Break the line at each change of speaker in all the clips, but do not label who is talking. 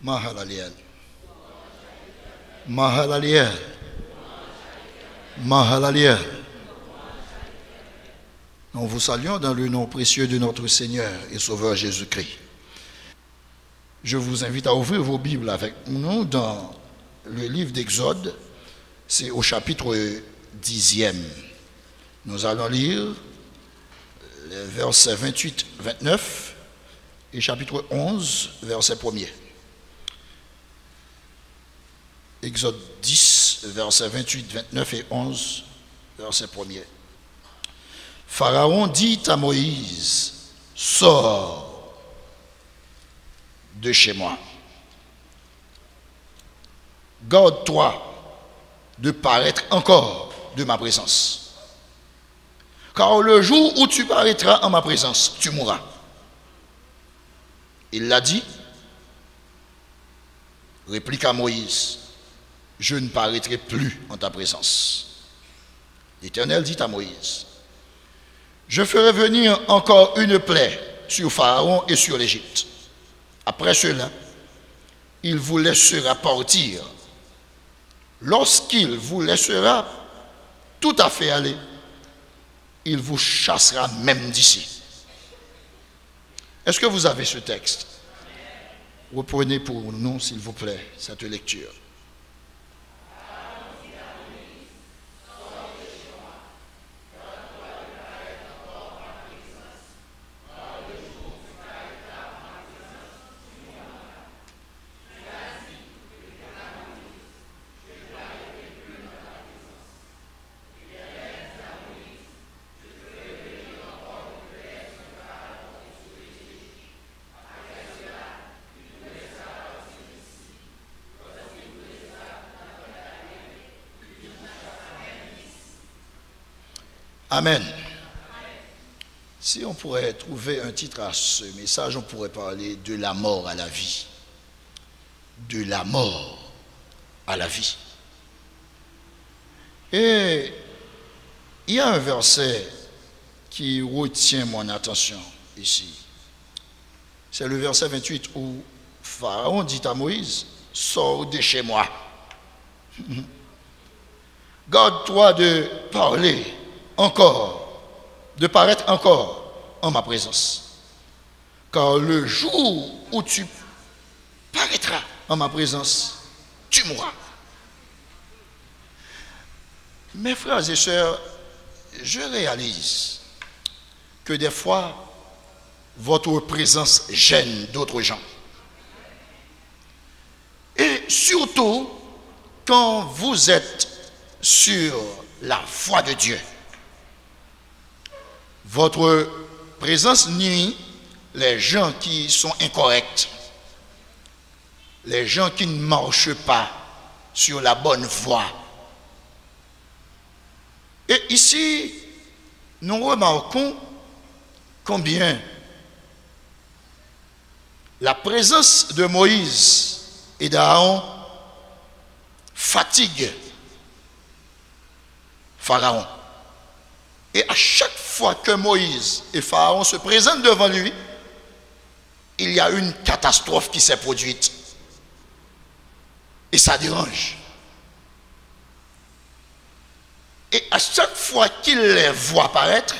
Mahalaliel. Mahalaliel. Mahalaliel. Nous vous saluons dans le nom précieux de notre Seigneur et Sauveur Jésus-Christ. Je vous invite à ouvrir vos Bibles avec nous dans le livre d'Exode. C'est au chapitre 10e. Nous allons lire les versets 28-29 et chapitre 11, verset 1er. Exode 10, versets 28, 29 et 11, verset 1er. Pharaon dit à Moïse, sors de chez moi. Garde-toi de paraître encore de ma présence. Car le jour où tu paraîtras en ma présence, tu mourras. Il l'a dit, répliqua Moïse, je ne paraîtrai plus en ta présence. L'Éternel dit à Moïse, je ferai venir encore une plaie sur Pharaon et sur l'Égypte. Après cela, il vous laissera partir. Lorsqu'il vous laissera tout à fait aller, il vous chassera même d'ici. Est-ce que vous avez ce texte? Reprenez pour nous, s'il vous plaît, cette lecture. Amen. Si on pourrait trouver un titre à ce message, on pourrait parler de la mort à la vie. De la mort à la vie. Et il y a un verset qui retient mon attention ici. C'est le verset 28 où Pharaon dit à Moïse, sors de chez moi. Garde-toi de parler encore, de paraître encore en ma présence. Car le jour où tu paraîtras en ma présence, tu mourras. Mes frères et sœurs, je réalise que des fois, votre présence gêne d'autres gens. Et surtout, quand vous êtes sur la voie de Dieu. Votre présence nuit les gens qui sont incorrects, les gens qui ne marchent pas sur la bonne voie. Et ici, nous remarquons combien la présence de Moïse et d'Aaron fatigue Pharaon. Et à chaque fois que Moïse et Pharaon se présentent devant lui, il y a une catastrophe qui s'est produite. Et ça dérange. Et à chaque fois qu'il les voit paraître,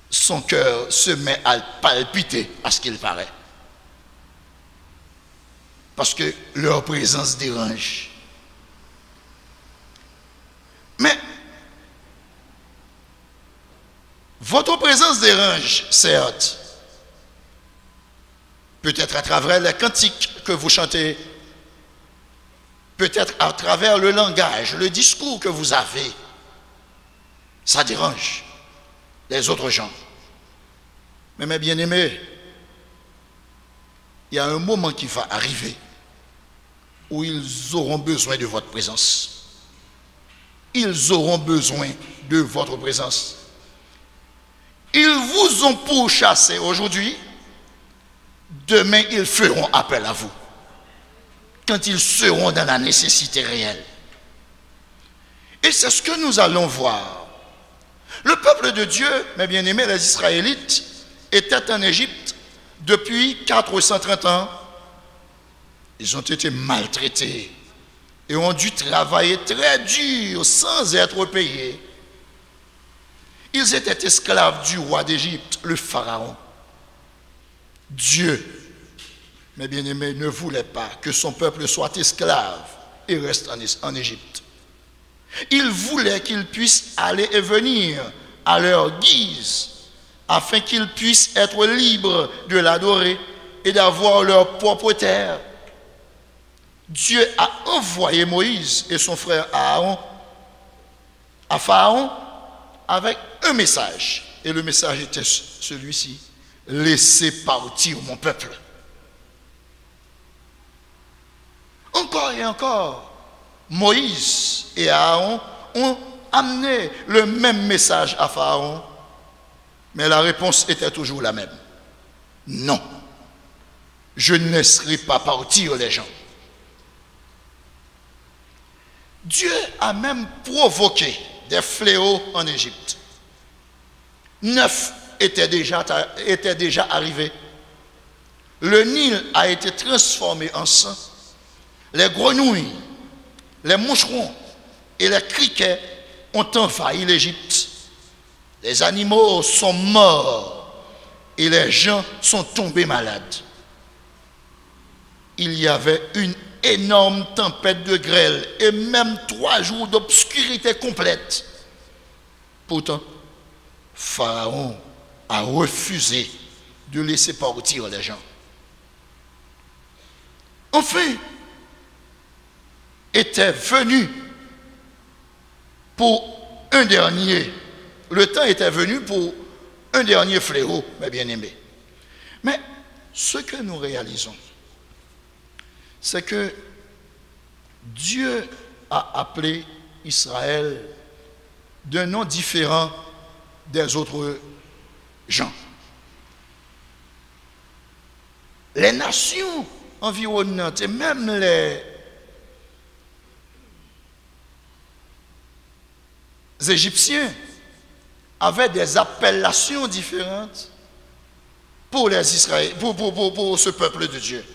son cœur se met à palpiter à ce qu'il paraît. Parce que leur présence dérange. Mais votre présence dérange, certes. Peut-être à travers les cantiques que vous chantez, peut-être à travers le langage, le discours que vous avez. Ça dérange les autres gens. Mais mes bien-aimés, il y a un moment qui va arriver où ils auront besoin de votre présence. Ils auront besoin de votre présence. Ils vous ont pourchassé aujourd'hui. Demain, ils feront appel à vous. Quand ils seront dans la nécessité réelle. Et c'est ce que nous allons voir. Le peuple de Dieu, mes bien-aimés, les Israélites, étaient en Égypte Depuis 430 ans, ils ont été maltraités et ont dû travailler très dur sans être payés. Ils étaient esclaves du roi d'Égypte, le Pharaon. Dieu, mes bien-aimés, ne voulait pas que son peuple soit esclave et reste en Égypte. Il voulait qu'ils puissent aller et venir à leur guise, afin qu'ils puissent être libres de l'adorer et d'avoir leur propre terre. Dieu a envoyé Moïse et son frère Aaron à Pharaon avec un message. Et le message était celui-ci: laissez partir mon peuple. Encore et encore, Moïse et Aaron ont amené le même message à Pharaon, mais la réponse était toujours la même: non, je ne laisserai pas partir les gens. Dieu a même provoqué des fléaux en Égypte. 9 étaient déjà arrivés. Le Nil a été transformé en sang. Les grenouilles, les moucherons et les criquets ont envahi l'Égypte. Les animaux sont morts et les gens sont tombés malades. Il y avait une énorme tempête de grêle et même 3 jours d'obscurité complète. Pourtant, Pharaon a refusé de laisser partir les gens. Enfin, était venu pour un dernier. Le temps était venu pour un dernier fléau, mes bien-aimés. Mais ce que nous réalisons, c'est que Dieu a appelé Israël d'un nom différent des autres gens. Les nations environnantes et même les Égyptiens avaient des appellations différentes pour les Israéliens, pour ce peuple de Dieu.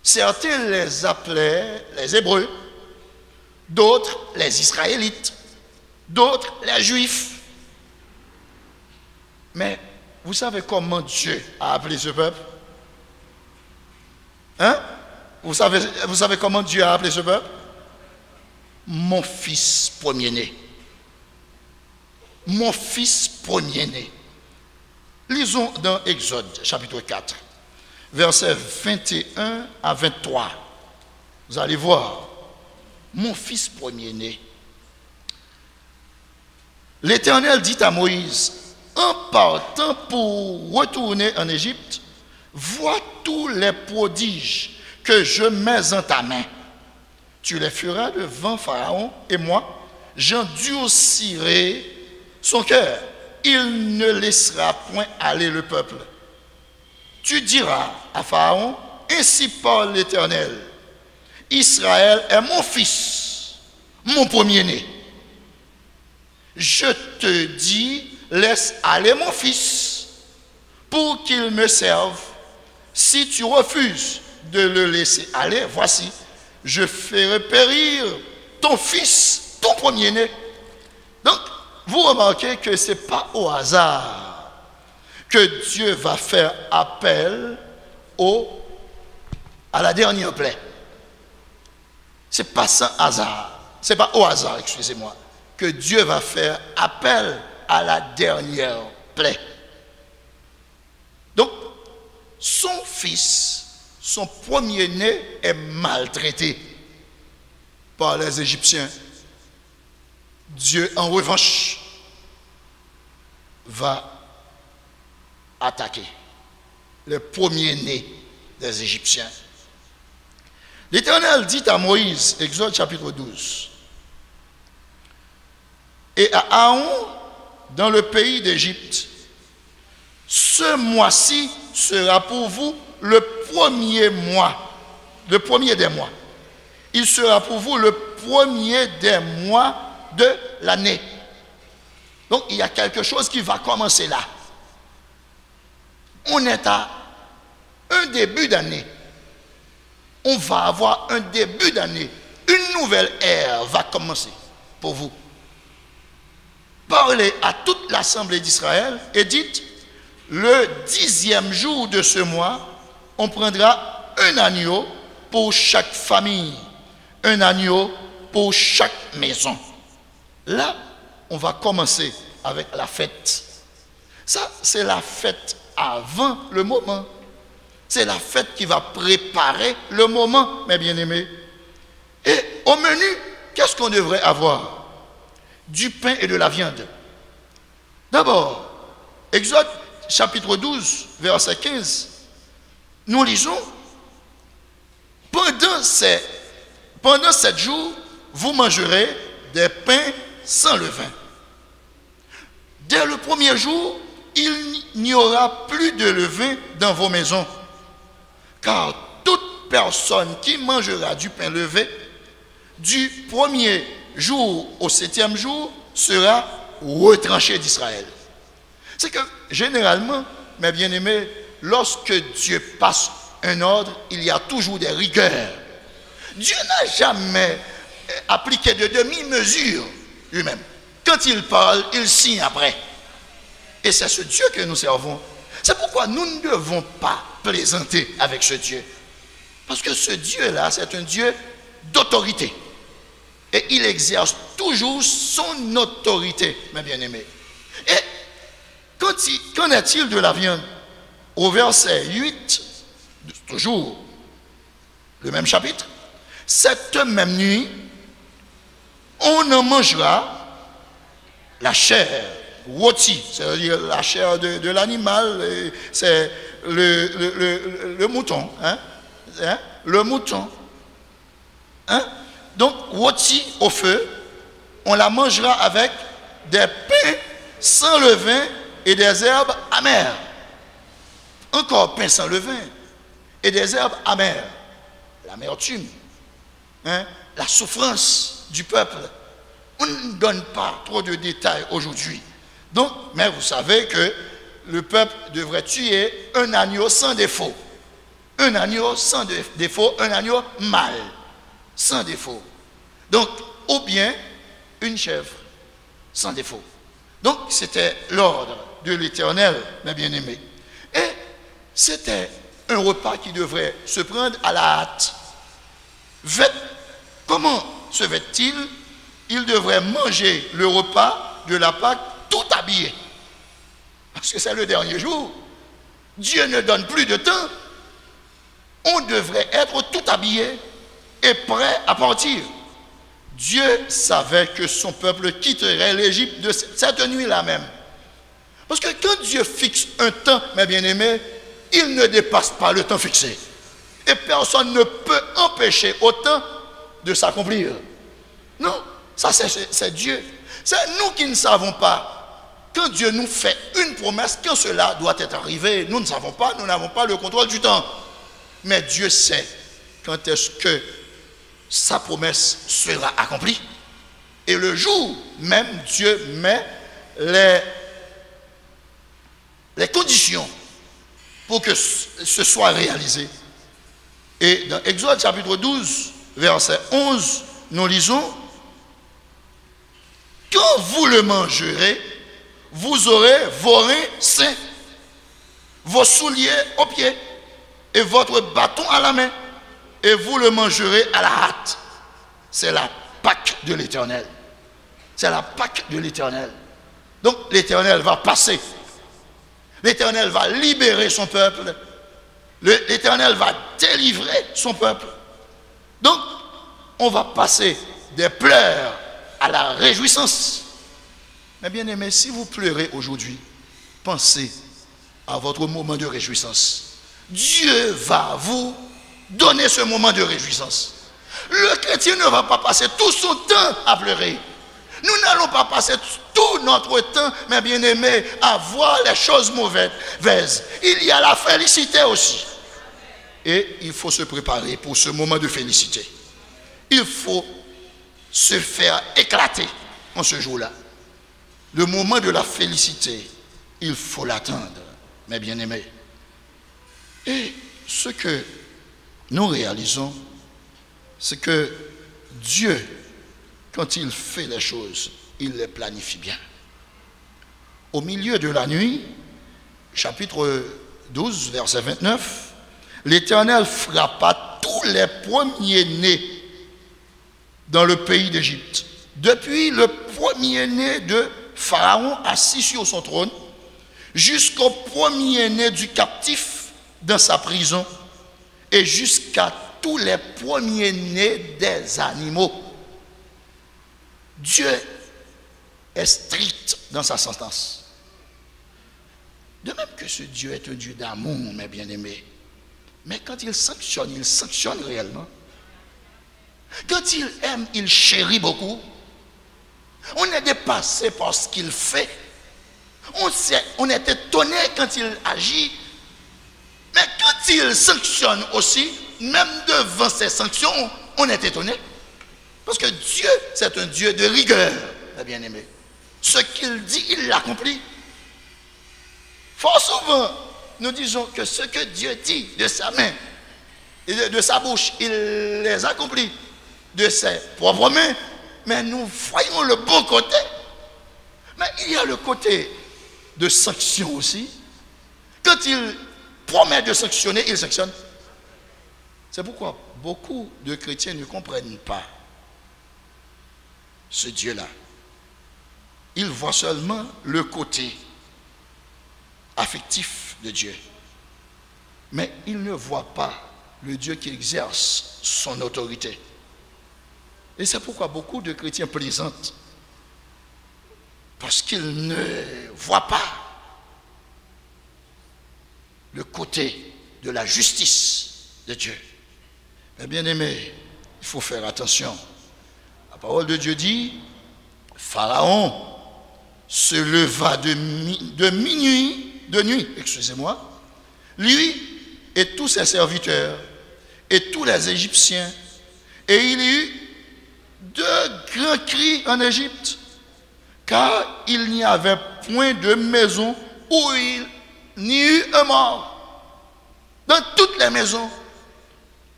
Certains les appelaient les Hébreux, d'autres les Israélites, d'autres les Juifs. Mais vous savez comment Dieu a appelé ce peuple? Hein? Vous savez comment Dieu a appelé ce peuple? Mon fils premier-né. Mon fils premier-né. Lisons dans Exode, chapitre 4, versets 21 à 23. Vous allez voir. Mon fils premier-né. L'Éternel dit à Moïse: en partant pour retourner en Égypte, vois tous les prodiges que je mets en ta main. Tu les feras devant Pharaon et moi, j'endurcirai son cœur. Il ne laissera point aller le peuple. Tu diras à Pharaon: ainsi parle l'Éternel, Israël est mon fils, mon premier-né. Je te dis, laisse aller mon fils pour qu'il me serve. Si tu refuses de le laisser aller, voici, je ferai périr ton fils, ton premier-né. Donc, vous remarquez que ce n'est pas au hasard que Dieu va faire appel à la dernière plaie. Ce n'est pas sans hasard, ce n'est pas au hasard, excusez-moi, que Dieu va faire appel à la dernière plaie. Donc, son fils, son premier-né est maltraité par les Égyptiens. Dieu, en revanche, va attaquer le premier-né des Égyptiens. L'Éternel dit à Moïse, Exode chapitre 12, et à Aaron dans le pays d'Égypte: ce mois-ci sera pour vous le premier mois, le premier des mois. Il sera pour vous le premier des mois de l'année. Donc il y a quelque chose qui va commencer là. On est à un début d'année. On va avoir un début d'année. Une nouvelle ère va commencer pour vous. Parlez à toute l'assemblée d'Israël et dites, le 10e jour de ce mois, on prendra un agneau pour chaque famille, un agneau pour chaque maison. Là, on va commencer avec la fête. Ça, c'est la fête avant le moment. C'est la fête qui va préparer le moment, mes bien-aimés. Et au menu, qu'est-ce qu'on devrait avoir? Du pain et de la viande. D'abord, Exode chapitre 12, verset 15, nous lisons, pendant 7 jours, vous mangerez des pains sans levain. Dès le premier jour, il n'y aura plus de levain dans vos maisons, car toute personne qui mangera du pain levé, du premier jour au 7e jour, sera retranché d'Israël. C'est que, généralement, mes bien-aimés, lorsque Dieu passe un ordre, il y a toujours des rigueurs. Dieu n'a jamais appliqué de demi-mesure lui-même. Quand il parle, il signe après. Et c'est ce Dieu que nous servons. C'est pourquoi nous ne devons pas plaisanter avec ce Dieu. Parce que ce Dieu-là, c'est un Dieu d'autorité. Et il exerce toujours son autorité, mes bien-aimés. Et qu'en est-il de la viande? Au verset 8, toujours le même chapitre, cette même nuit, on en mangera la chair rôtie, c'est-à-dire la chair de l'animal, c'est le mouton, le mouton. Donc, rôti au feu, on la mangera avec des pains sans levain et des herbes amères. Encore pain sans levain et des herbes amères. L'amertume, la souffrance du peuple. On ne donne pas trop de détails aujourd'hui. Donc, mais vous savez que le peuple devrait tuer un agneau sans défaut. Un agneau sans défaut, un agneau mâle, sans défaut. Donc, ou bien une chèvre sans défaut. Donc, c'était l'ordre de l'Éternel, mes bien-aimés. Et c'était un repas qui devrait se prendre à la hâte. Comment se vêt-il? Il devrait manger le repas de la Pâque tout habillé. Parce que c'est le dernier jour. Dieu ne donne plus de temps. On devrait être tout habillé et prêt à partir. Dieu savait que son peuple quitterait l'Égypte de cette nuit-là même. Parce que quand Dieu fixe un temps, mes bien-aimés, il ne dépasse pas le temps fixé. Et personne ne peut empêcher au temps de s'accomplir. Non, ça c'est Dieu. C'est nous qui ne savons pas. Quand Dieu nous fait une promesse, quand cela doit être arrivé, nous ne savons pas, nous n'avons pas le contrôle du temps. Mais Dieu sait quand est-ce que sa promesse sera accomplie. Et le jour même, Dieu met les conditions pour que ce soit réalisé. Et dans Exode chapitre 12, verset 11, nous lisons, quand vous le mangerez, vous aurez vos reins sains, vos souliers aux pieds et votre bâton à la main, et vous le mangerez à la hâte. C'est la Pâque de l'Éternel. C'est la Pâque de l'Éternel. Donc l'Éternel va passer. L'Éternel va libérer son peuple. L'Éternel va délivrer son peuple. Donc, on va passer des pleurs à la réjouissance. Mais bien aimé, si vous pleurez aujourd'hui, pensez à votre moment de réjouissance. Dieu va vous donner ce moment de réjouissance. Le chrétien ne va pas passer tout son temps à pleurer. Nous n'allons pas passer tout notre temps, mes bien-aimés, à voir les choses mauvaises. Il y a la félicité aussi. Et il faut se préparer pour ce moment de félicité. Il faut se faire éclater en ce jour-là. Le moment de la félicité, il faut l'attendre, mes bien-aimés. Et ce que nous réalisons, c'est que Dieu, quand il fait les choses, il les planifie bien. Au milieu de la nuit, chapitre 12, verset 29, l'Éternel frappa tous les premiers-nés dans le pays d'Égypte, depuis le premier-né de Pharaon assis sur son trône, jusqu'au premier-né du captif dans sa prison, et jusqu'à tous les premiers-nés des animaux. Dieu est strict dans sa sentence. De même que ce Dieu est un Dieu d'amour, mes bien-aimés. Mais quand il sanctionne réellement. Quand il aime, il chérit beaucoup. On est dépassé par ce qu'il fait. On est étonné quand il agit. Mais quand il sanctionne aussi, même devant ces sanctions, on est étonné. Parce que Dieu, c'est un Dieu de rigueur, mes bien-aimés. Ce qu'il dit, il l'accomplit. Fort souvent, nous disons que ce que Dieu dit de sa main et de sa bouche, il les accomplit de ses propres mains. Mais nous voyons le bon côté. Mais il y a le côté de sanction aussi. Quand il promet de sanctionner, il sanctionne. C'est pourquoi beaucoup de chrétiens ne comprennent pas ce Dieu-là. Ils voient seulement le côté affectif de Dieu. Mais ils ne voient pas le Dieu qui exerce son autorité. Et c'est pourquoi beaucoup de chrétiens plaisantent. Parce qu'ils ne voient pas le côté de la justice de Dieu. Mais bien aimé, il faut faire attention. La parole de Dieu dit, Pharaon se leva de nuit, lui et tous ses serviteurs et tous les Égyptiens, et il y eut de grands cris en Égypte, car il n'y avait point de maison où il n'y eut un mort. Dans toutes les maisons.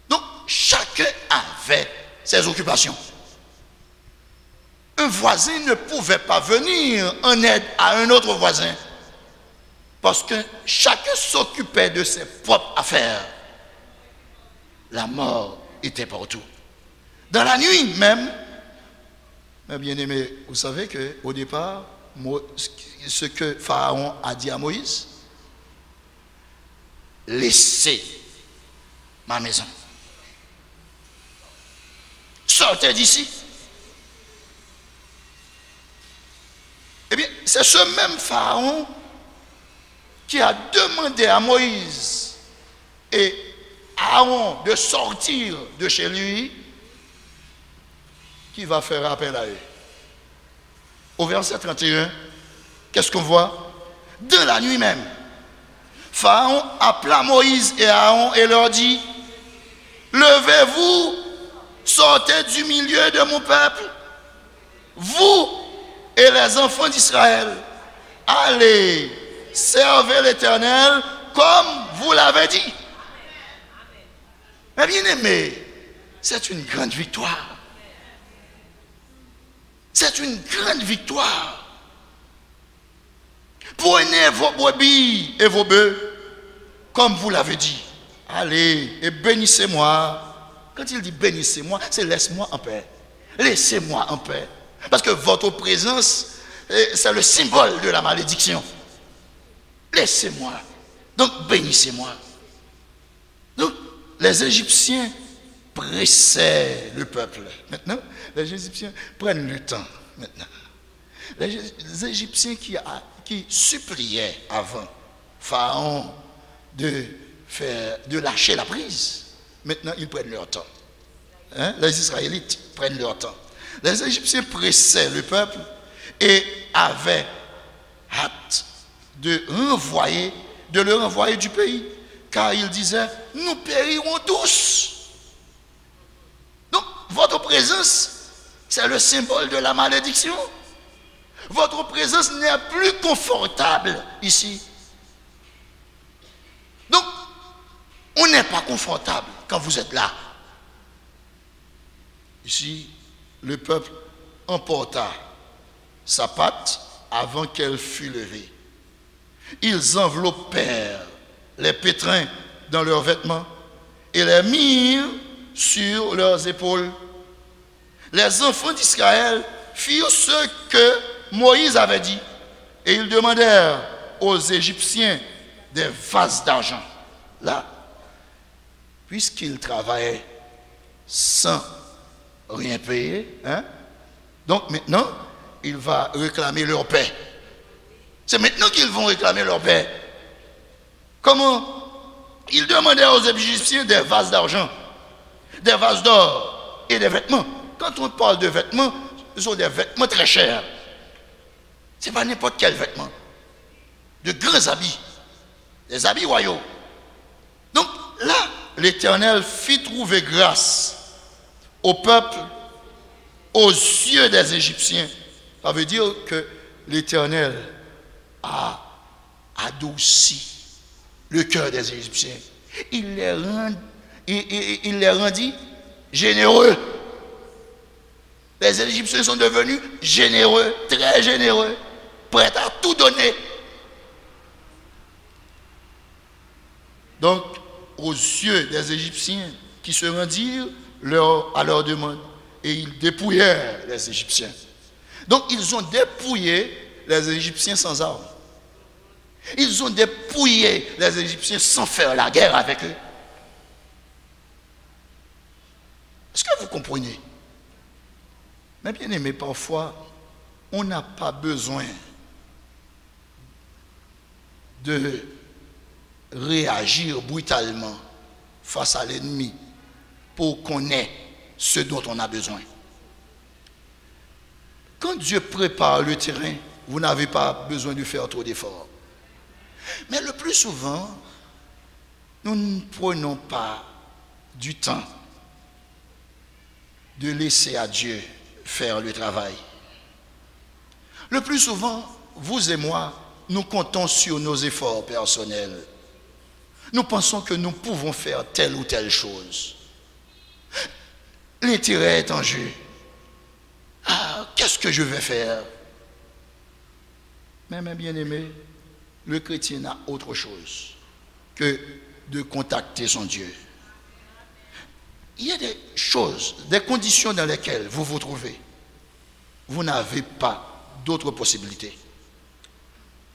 Donc, chacun avait ses occupations. Un voisin ne pouvait pas venir en aide à un autre voisin parce que chacun s'occupait de ses propres affaires. La mort était partout. Dans la nuit même, mes bien-aimés, vous savez qu'au départ, ce que Pharaon a dit à Moïse, laissez ma maison. Sortez d'ici. Eh bien, c'est ce même Pharaon qui a demandé à Moïse et Aaron de sortir de chez lui, qui va faire appel à eux. Au verset 31, qu'est-ce qu'on voit? De la nuit même, Pharaon appela Moïse et Aaron et leur dit, levez-vous, sortez du milieu de mon peuple, vous et les enfants d'Israël, allez, servez l'Éternel comme vous l'avez dit. Mais bien aimé, c'est une grande victoire. C'est une grande victoire. Prenez vos brebis et vos bœufs, comme vous l'avez dit. Allez et bénissez-moi. Quand il dit bénissez-moi, c'est laisse-moi en paix. Laissez-moi en paix. Parce que votre présence, c'est le symbole de la malédiction. Laissez-moi. Donc bénissez-moi. Donc les Égyptiens pressaient le peuple. Maintenant, les Égyptiens prennent le temps. Maintenant, les Égyptiens qui suppliaient avant Pharaon de lâcher la prise, maintenant ils prennent leur temps. Hein? Les Israélites prennent leur temps. Les Égyptiens pressaient le peuple et avaient hâte de le renvoyer du pays, car ils disaient, nous périrons tous. Donc, votre présence, c'est le symbole de la malédiction. Votre présence n'est plus confortable ici. Donc, On n'est pas confortable quand vous êtes là. Ici, le peuple emporta sa patte avant qu'elle fût levée. Ils enveloppèrent les pétrins dans leurs vêtements et les mirent sur leurs épaules. Les enfants d'Israël firent ce que Moïse avait dit et ils demandèrent aux Égyptiens des vases d'argent. Là, puisqu'ils travaillaient sans rien payer, donc maintenant, il va réclamer leur paix. C'est maintenant qu'ils vont réclamer leur paix. Comment? Ils demandèrent aux Égyptiens des vases d'argent, des vases d'or et des vêtements. Quand on parle de vêtements, ce sont des vêtements très chers. Ce n'est pas n'importe quel vêtement. De grands habits, des habits royaux. Donc là, l'Éternel fit trouver grâce au peuple aux yeux des Égyptiens. Ça veut dire que l'Éternel a adouci le cœur des Égyptiens. Il les rendit généreux. Les Égyptiens sont devenus généreux, très généreux, prêts à tout donner. Donc, aux yeux des Égyptiens qui se rendirent à leur demande, et ils dépouillèrent les Égyptiens. Donc, ils ont dépouillé les Égyptiens sans armes. Ils ont dépouillé les Égyptiens sans faire la guerre avec eux. Est-ce que vous comprenez? Mais bien aimé, parfois, on n'a pas besoin de réagir brutalement face à l'ennemi pour qu'on ait ce dont on a besoin. Quand Dieu prépare le terrain, vous n'avez pas besoin de faire trop d'efforts. Mais le plus souvent, nous ne prenons pas du temps de laisser à Dieu faire le travail. Le plus souvent, vous et moi, nous comptons sur nos efforts personnels. Nous pensons que nous pouvons faire telle ou telle chose. L'intérêt est en jeu. Ah, qu'est-ce que je vais faire? Mais mes bien-aimés, le chrétien n'a autre chose que de contacter son Dieu. Il y a des choses, des conditions dans lesquelles vous vous trouvez. Vous n'avez pas d'autre possibilité.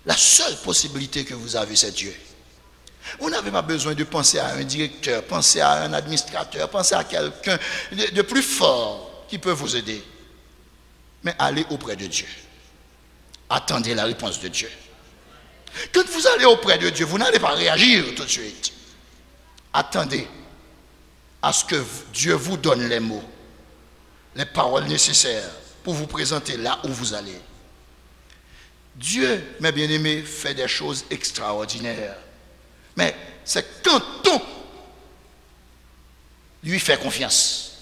La seule possibilité que vous avez, c'est Dieu. Vous n'avez pas besoin de penser à un directeur, penser à un administrateur, penser à quelqu'un de plus fort qui peut vous aider. Mais allez auprès de Dieu. Attendez la réponse de Dieu. Quand vous allez auprès de Dieu, vous n'allez pas réagir tout de suite. Attendez à ce que Dieu vous donne les mots, les paroles nécessaires pour vous présenter là où vous allez. Dieu, mes bien-aimés, fait des choses extraordinaires. Mais c'est quand on lui fait confiance.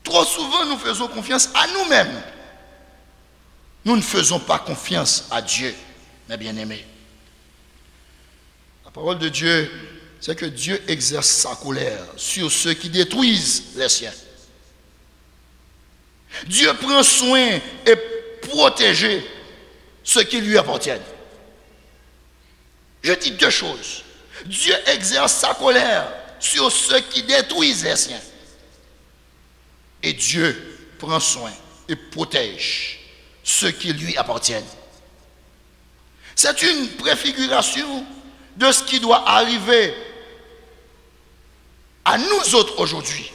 Trop souvent, nous faisons confiance à nous-mêmes. Nous ne faisons pas confiance à Dieu, mes bien-aimés. La parole de Dieu, c'est que Dieu exerce sa colère sur ceux qui détruisent les siens. Dieu prend soin et protège ceux qui lui appartiennent. Je dis deux choses. Dieu exerce sa colère sur ceux qui détruisent les siens. Et Dieu prend soin et protège ceux qui lui appartiennent. C'est une préfiguration de ce qui doit arriver à nous autres aujourd'hui.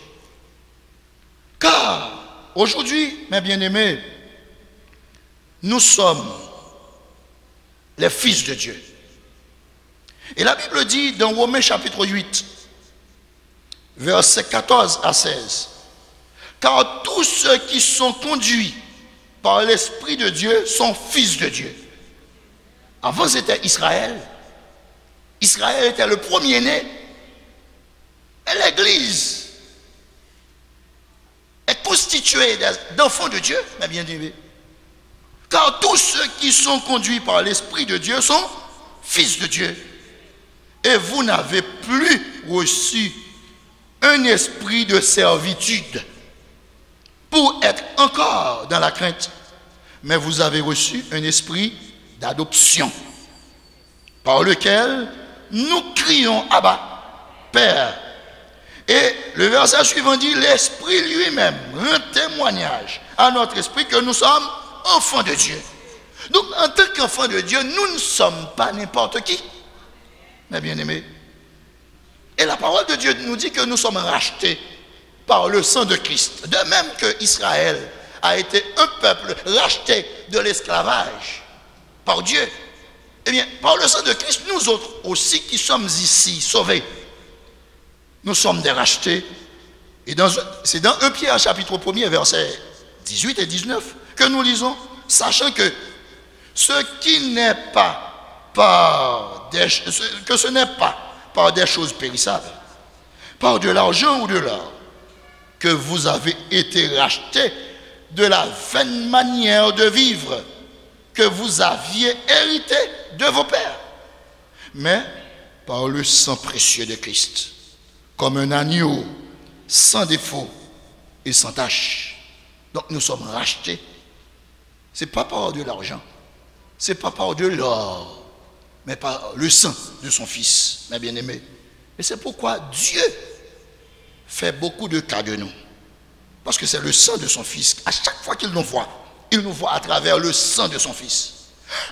Car aujourd'hui, mes bien-aimés, nous sommes les fils de Dieu. Et la Bible dit dans Romains chapitre 8, versets 14 à 16, car tous ceux qui sont conduits par l'Esprit de Dieu sont fils de Dieu. Avant c'était Israël. Israël était le premier-né. Et l'Église est constituée d'enfants de Dieu, mes bien-aimés. Car tous ceux qui sont conduits par l'Esprit de Dieu sont fils de Dieu. Et vous n'avez plus reçu un esprit de servitude pour être encore dans la crainte, mais vous avez reçu un esprit d'adoption par lequel nous crions Abba, Père. Et le verset suivant dit, l'Esprit lui-même rend témoignage à notre esprit que nous sommes enfants de Dieu. Donc en tant qu'enfants de Dieu, nous ne sommes pas n'importe qui, mes bien-aimés. Et la parole de Dieu nous dit que nous sommes rachetés par le sang de Christ. De même que Israël a été un peuple racheté de l'esclavage par Dieu. Eh bien, par le sang de Christ, nous autres aussi qui sommes ici sauvés, nous sommes des rachetés. Et c'est dans 1 Pierre chapitre 1er, versets 18 et 19 que nous lisons, sachant que ce n'est pas par des choses périssables, par de l'argent ou de l'or, que vous avez été rachetés de la vaine manière de vivre que vous aviez hérité de vos pères, mais par le sang précieux de Christ, comme un agneau sans défaut et sans tache. Donc nous sommes rachetés. Ce n'est pas par de l'argent, ce n'est pas par de l'or, mais par le sang de son Fils, mes bien-aimés. Et c'est pourquoi Dieu fait beaucoup de cas de nous. Parce que c'est le sang de son Fils. À chaque fois qu'il nous voit à travers le sang de son Fils.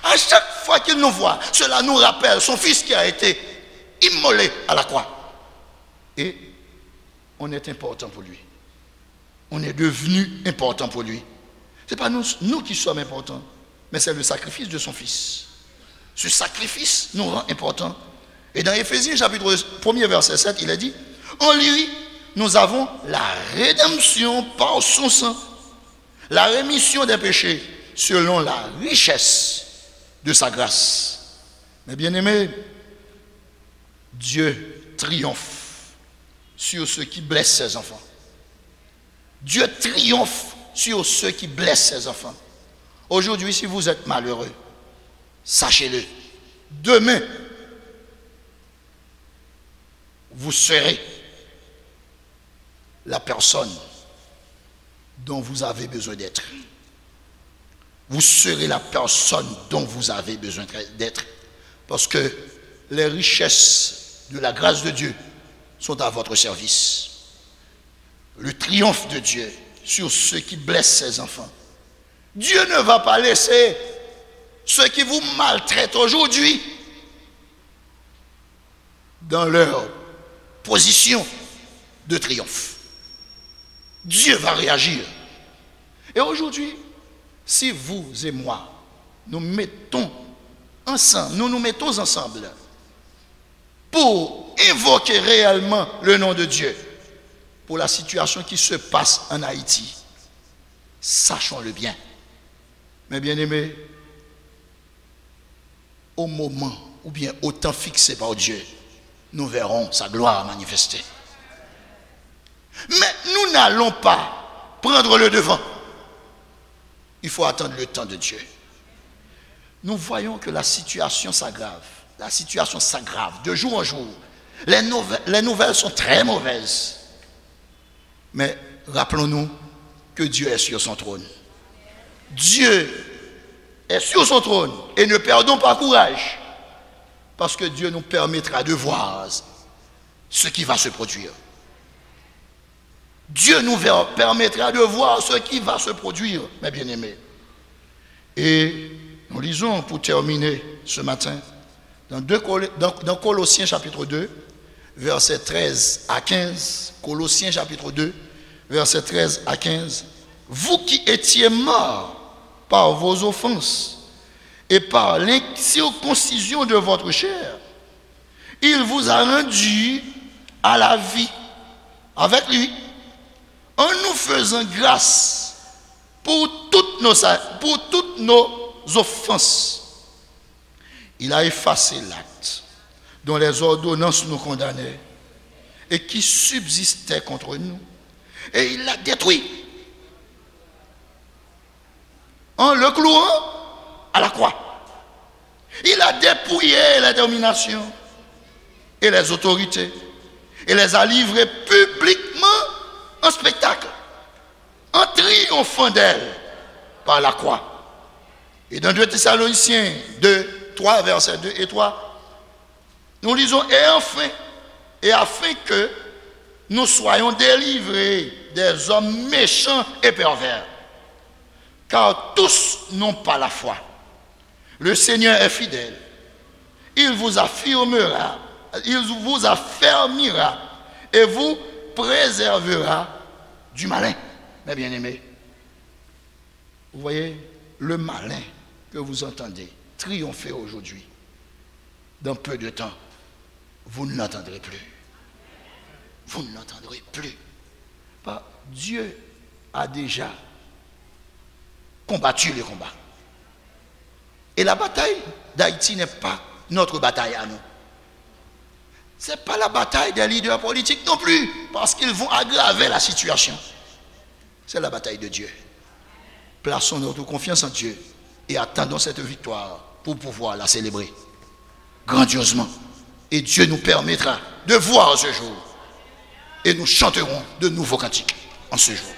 À chaque fois qu'il nous voit, cela nous rappelle son Fils qui a été immolé à la croix. Et on est important pour lui. On est devenu important pour lui. Ce n'est pas nous qui sommes importants, mais c'est le sacrifice de son Fils. Ce sacrifice nous rend importants. Et dans Éphésiens chapitre 1er verset 7, il est dit, en lui, nous avons la rédemption par son sang, la rémission des péchés selon la richesse de sa grâce. Mais bien aimés, Dieu triomphe sur ceux qui blessent ses enfants. Dieu triomphe sur ceux qui blessent ses enfants. Aujourd'hui, si vous êtes malheureux, sachez-le, demain, vous serez la personne dont vous avez besoin d'être. Vous serez la personne dont vous avez besoin d'être. Parce que les richesses de la grâce de Dieu sont à votre service. Le triomphe de Dieu sur ceux qui blessent ses enfants. Dieu ne va pas laisser ceux qui vous maltraitent aujourd'hui dans leur position de triomphe. Dieu va réagir. Et aujourd'hui, si vous et moi, nous nous mettons ensemble pour évoquer réellement le nom de Dieu pour la situation qui se passe en Haïti, sachons-le bien. Mais bien aimés, au moment ou bien au temps fixé par Dieu, nous verrons sa gloire manifester. Mais nous n'allons pas prendre le devant. Il faut attendre le temps de Dieu. Nous voyons que la situation s'aggrave. La situation s'aggrave de jour en jour. Les nouvelles sont très mauvaises. Mais rappelons-nous que Dieu est sur son trône. Dieu est sur son trône. Et ne perdons pas courage. Parce que Dieu nous permettra de voir ce qui va se produire. Dieu nous permettra de voir ce qui va se produire, mes bien-aimés. Et nous lisons pour terminer ce matin dans Colossiens chapitre 2, versets 13 à 15. Colossiens chapitre 2, versets 13 à 15. Vous qui étiez morts par vos offenses et par l'incirconcision de votre chair, il vous a rendu à la vie avec lui, en nous faisant grâce pour toutes nos offenses. Il a effacé l'acte dont les ordonnances nous condamnaient et qui subsistait contre nous. Et il l'a détruit en le clouant à la croix. Il a dépouillé la domination. et les autorités et les a livrés publiquement en spectacle, en triomphant d'elle par la croix. Et dans 2 Thessaloniciens 2, 3, versets 2 et 3, nous lisons, et afin que nous soyons délivrés des hommes méchants et pervers, car tous n'ont pas la foi. Le Seigneur est fidèle. Il vous affermira et vous préservera du malin. Mes bien-aimés, vous voyez, le malin que vous entendez triompher aujourd'hui, dans peu de temps, vous ne l'entendrez plus. Vous ne l'entendrez plus. Dieu a déjà combattu les combats. Et la bataille d'Haïti n'est pas notre bataille à nous. Ce n'est pas la bataille des leaders politiques non plus, parce qu'ils vont aggraver la situation. C'est la bataille de Dieu. Plaçons notre confiance en Dieu et attendons cette victoire pour pouvoir la célébrer grandiosement. Et Dieu nous permettra de voir ce jour. Et nous chanterons de nouveaux cantiques en ce jour.